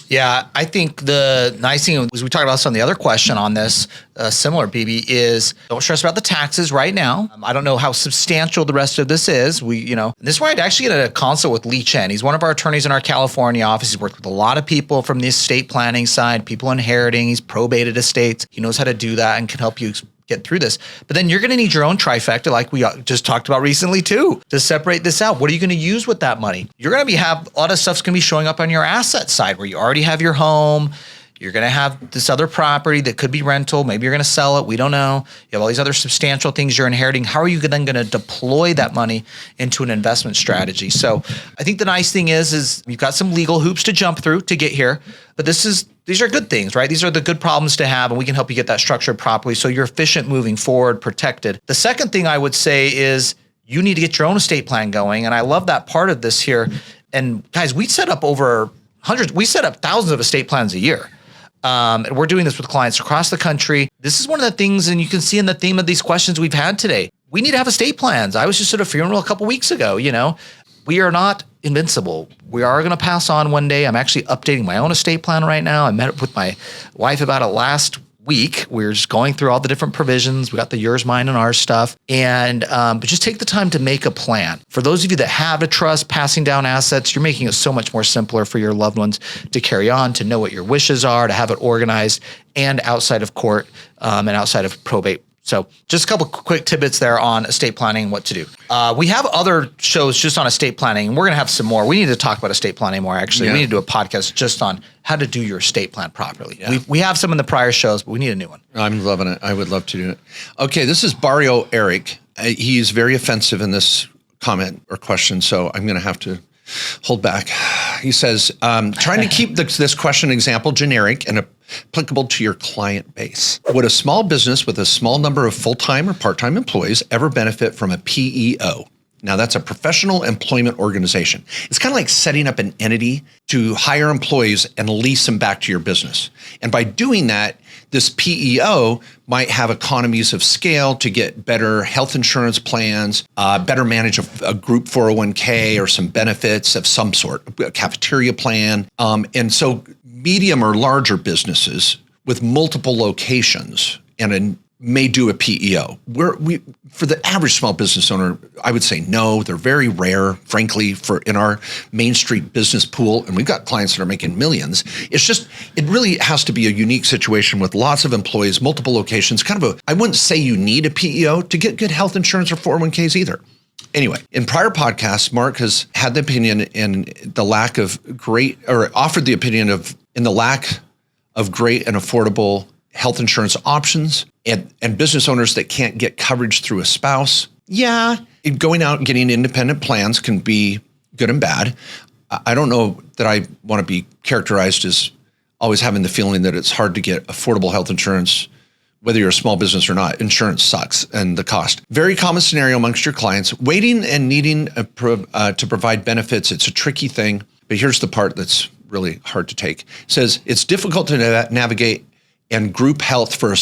Yeah, I think the nice thing was we talked about this on the other question on this, similar, BB, is don't stress about the taxes right now. I don't know how substantial the rest of this is. This is why I'd actually get a consult with Lee Chen. He's one of our attorneys in our California office. He's worked with a lot of people from the estate planning side, people inheriting. He's probated estates. He knows how to do that and can help you get through this. But then you're going to need your own trifecta, like we just talked about recently too, to separate this out. What are you going to use with that money? You're going to have a lot of stuff's going to be showing up on your asset side where you already have your home. You're going to have this other property that could be rental. Maybe you're going to sell it. We don't know. You have all these other substantial things you're inheriting. How are you then going to deploy that money into an investment strategy? So I think the nice thing is you've got some legal hoops to jump through to get here, but these are good things, right? These are the good problems to have, and we can help you get that structured properly so you're efficient moving forward, protected. The second thing I would say is you need to get your own estate plan going, and I love that part of this here. And guys, we set up thousands of estate plans a year. And we're doing this with clients across the country. This is one of the things, and you can see in the theme of these questions we've had today, we need to have estate plans. I was just at a funeral a couple weeks ago, We are not invincible. We are going to pass on one day. I'm actually updating my own estate plan right now. I met with my wife about it last week. We're just going through all the different provisions. We got the yours, mine, and ours stuff. But just take the time to make a plan. For those of you that have a trust, passing down assets, you're making it so much more simpler for your loved ones to carry on, to know what your wishes are, to have it organized, and outside of court and outside of probate. So just a couple quick tidbits there on estate planning and what to do. We have other shows just on estate planning, and we're going to have some more. We need to talk about estate planning more, actually. Yeah. We need to do a podcast just on how to do your estate plan properly. Yeah. We have some in the prior shows, but we need a new one. I'm loving it. I would love to do it. Okay, this is Barrio Eric. He's very offensive in this comment or question, so I'm going to have to hold back. He says, trying to keep this question example generic and applicable to your client base. Would a small business with a small number of full-time or part-time employees ever benefit from a PEO? Now, that's a professional employment organization. It's kind of like setting up an entity to hire employees and lease them back to your business. And by doing that, this PEO might have economies of scale to get better health insurance plans, better manage a group 401k or some benefits of some sort, a cafeteria plan. And so medium or larger businesses with multiple locations may do a PEO. For the average small business owner, I would say no. They're very rare, frankly, in our Main Street business pool, and we've got clients that are making millions. It really has to be a unique situation with lots of employees, multiple locations. I wouldn't say you need a PEO to get good health insurance or 401ks either. Anyway, in prior podcasts, Mark has had the opinion offered the opinion in the lack of great and affordable health insurance options and business owners that can't get coverage through a spouse. Yeah, going out and getting independent plans can be good and bad. I don't know that I want to be characterized as always having the feeling that it's hard to get affordable health insurance, whether you're a small business or not. Insurance sucks and the cost. Very common scenario amongst your clients. Waiting and needing to provide benefits, it's a tricky thing. But here's the part that's really hard to take. It says it's difficult to navigate and group health for a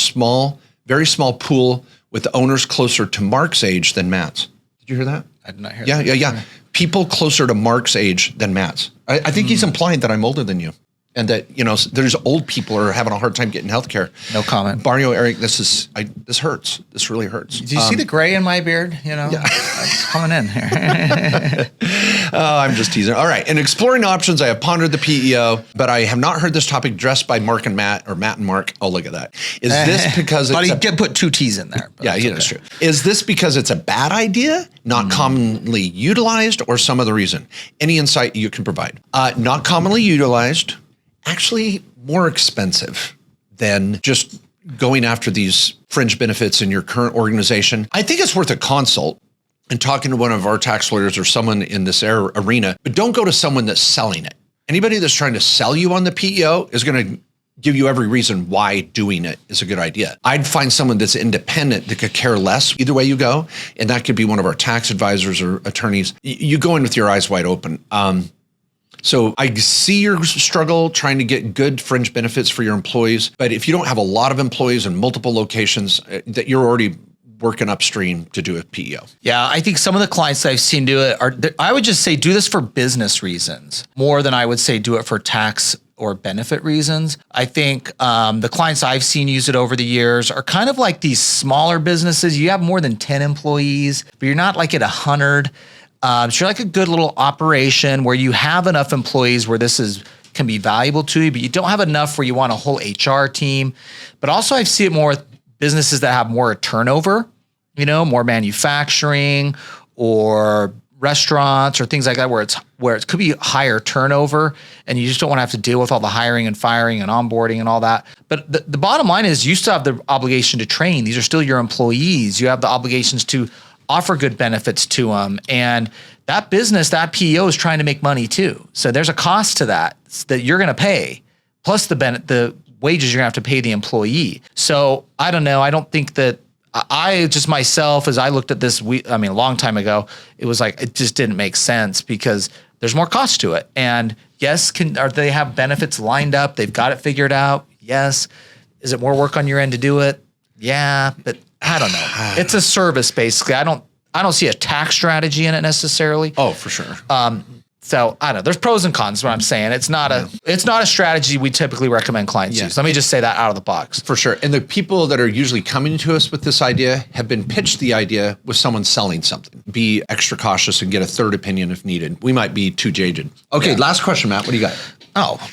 very small pool with owners closer to Mark's age than Matt's. Did you hear that? I did not hear that. Yeah. People closer to Mark's age than Matt's. I think he's implying that I'm older than you. And that, there's old people who are having a hard time getting health care. No comment. Barrio Eric, this hurts. This really hurts. Do you see the gray in my beard? Yeah. It's coming in here. I'm just teasing. All right. In exploring options, I have pondered the PEO, but I have not heard this topic addressed by Mark and Matt, or Matt and Mark. Oh, look at that. Is this because but he did put 2 T's in there. Yeah, that's true. Is this because it's a bad idea, not commonly utilized, or some other reason? Any insight you can provide? Not commonly utilized, actually more expensive than just going after these fringe benefits in your current organization. I think it's worth a consult and talking to one of our tax lawyers or someone in this arena, but don't go to someone that's selling it. Anybody that's trying to sell you on the PEO is going to give you every reason why doing it is a good idea. I'd find someone that's independent that could care less either way you go. And that could be one of our tax advisors or attorneys. You go in with your eyes wide open. So I see your struggle trying to get good fringe benefits for your employees. But if you don't have a lot of employees in multiple locations, that you're already working upstream to do a PEO. Yeah, I think some of the clients that I've seen do it are, I would just say do this for business reasons more than I would say do it for tax or benefit reasons. I think the clients I've seen use it over the years are kind of like these smaller businesses. You have more than 10 employees, but you're not like at 100. So you're like a good little operation where you have enough employees where this can be valuable to you, but you don't have enough where you want a whole HR team. But also I see it more with businesses that have more turnover, more manufacturing or restaurants or things like that, where it could be higher turnover and you just don't want to have to deal with all the hiring and firing and onboarding and all that. But the bottom line is you still have the obligation to train. These are still your employees. You have the obligations to offer good benefits to them. And that business, that PEO is trying to make money too. So there's a cost to that you're going to pay, plus the wages you're going to have to pay the employee. So I don't know. I don't think that I just myself, as I looked at this, a long time ago, it was like, it just didn't make sense because there's more cost to it. And yes, they have benefits lined up? They've got it figured out. Yes. Is it more work on your end to do it? Yeah, but I don't know. It's a service basically. I don't see a tax strategy in it necessarily. Oh, for sure. So I don't know. There's pros and cons. Is what I'm saying. It's not a strategy we typically recommend clients use. Let me just say that out of the box. For sure. And the people that are usually coming to us with this idea have been pitched the idea with someone selling something. Be extra cautious and get a third opinion if needed. We might be too jaded. Okay, last question, Matt. What do you got? Oh,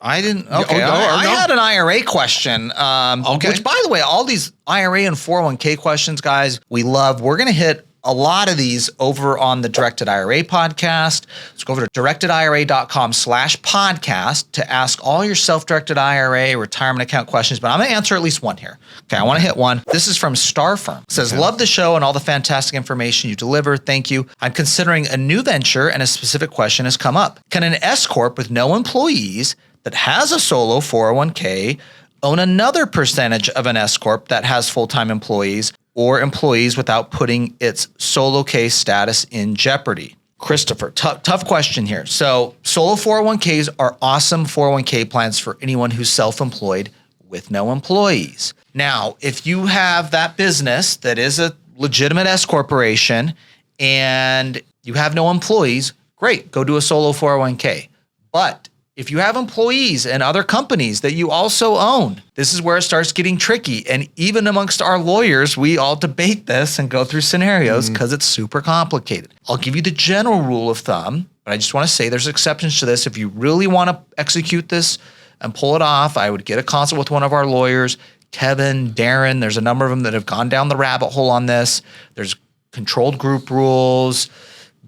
I didn't. Okay, I had an IRA question. Which, by the way, all these IRA and 401k questions, guys, we love. We're going to hit a lot of these over on the Directed IRA podcast. Let's go over to directedira.com/podcast to ask all your self-directed IRA retirement account questions. But I'm going to answer at least one here. Okay, I want to hit one. This is from Star Firm. It says, love the show and all the fantastic information you deliver. Thank you. I'm considering a new venture and a specific question has come up. Can an S Corp with no employees that has a solo 401k own another percentage of an S Corp that has full-time employees or employees without putting its solo case status in jeopardy? Christopher, tough question here. So solo 401ks are awesome 401k plans for anyone who's self-employed with no employees. Now, if you have that business that is a legitimate S corporation and you have no employees, great, go do a solo 401k. But if you have employees and other companies that you also own, this is where it starts getting tricky. And even amongst our lawyers, we all debate this and go through scenarios because it's super complicated. I'll give you the general rule of thumb, but I just want to say there's exceptions to this. If you really want to execute this and pull it off, I would get a consult with one of our lawyers, Kevin, Darren. There's a number of them that have gone down the rabbit hole on this. There's controlled group rules,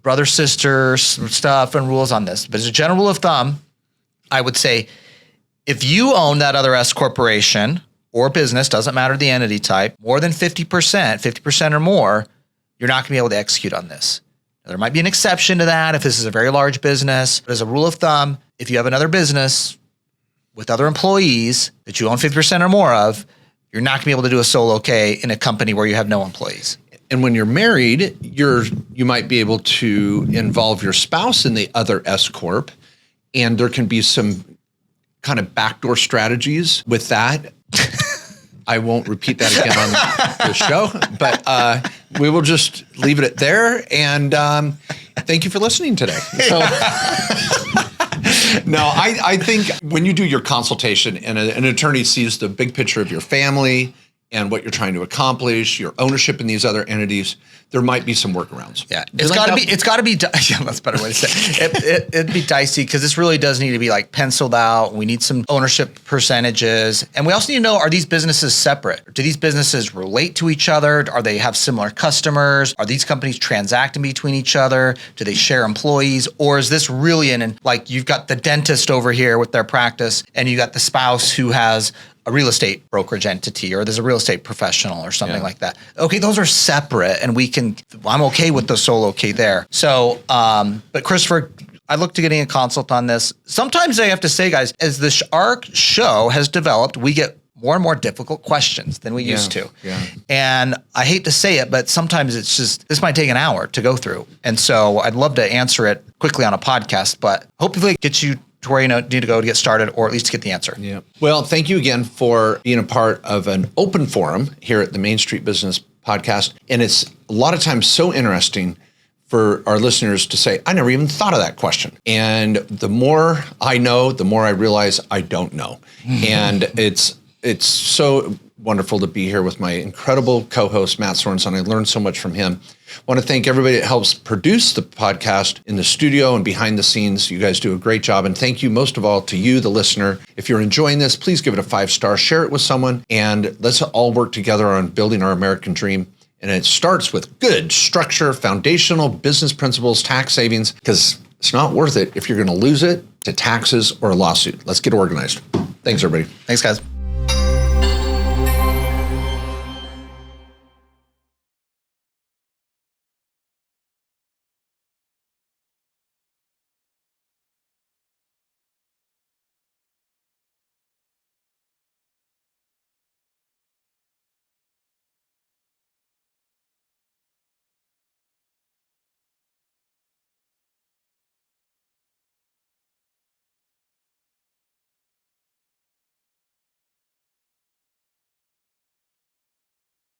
brother, sister stuff and rules on this. But as a general rule of thumb, I would say if you own that other S corporation or business, doesn't matter the entity type, more than 50% or more, you're not going to be able to execute on this. Now, there might be an exception to that if this is a very large business, but as a rule of thumb, if you have another business with other employees that you own 50% or more of, you're not going to be able to do a solo K in a company where you have no employees. And when you're married, you might be able to involve your spouse in the other S corp. And there can be some kind of backdoor strategies with that. I won't repeat that again on the show, but we will just leave it at there. And thank you for listening today. So, no, I think when you do your consultation and an attorney sees the big picture of your family and what you're trying to accomplish, your ownership in these other entities, there might be some workarounds. Yeah, it's got to be. Yeah, that's a better way to say it. It'd be dicey because this really does need to be like penciled out. We need some ownership percentages, and we also need to know: are these businesses separate? Do these businesses relate to each other? Are they have similar customers? Are these companies transacting between each other? Do they share employees, or is this really like you've got the dentist over here with their practice, and you got the spouse who has a real estate brokerage entity, or there's a real estate professional or something like that. Okay, those are separate, and I'm okay with the solo K there. So, but Christopher, I look to getting a consult on this. Sometimes I have to say, guys, as our show has developed, we get more and more difficult questions than we used to. Yeah. And I hate to say it, but sometimes it's just, this might take an hour to go through. And so I'd love to answer it quickly on a podcast, but hopefully it gets you to where you need to go to get started, or at least to get the answer. Yeah. Well, thank you again for being a part of an open forum here at the Main Street Business Podcast. And it's a lot of times so interesting for our listeners to say, I never even thought of that question. And the more I know, the more I realize I don't know. And it's so wonderful to be here with my incredible co-host, Matt Sorensen. I learned so much from him. I want to thank everybody that helps produce the podcast in the studio and behind the scenes. You guys do a great job. And thank you most of all to you, the listener. If you're enjoying this, please give it a 5-star, share it with someone, and let's all work together on building our American dream. And it starts with good structure, foundational business principles, tax savings, because it's not worth it if you're going to lose it to taxes or a lawsuit. Let's get organized. Thanks, everybody. Thanks, guys.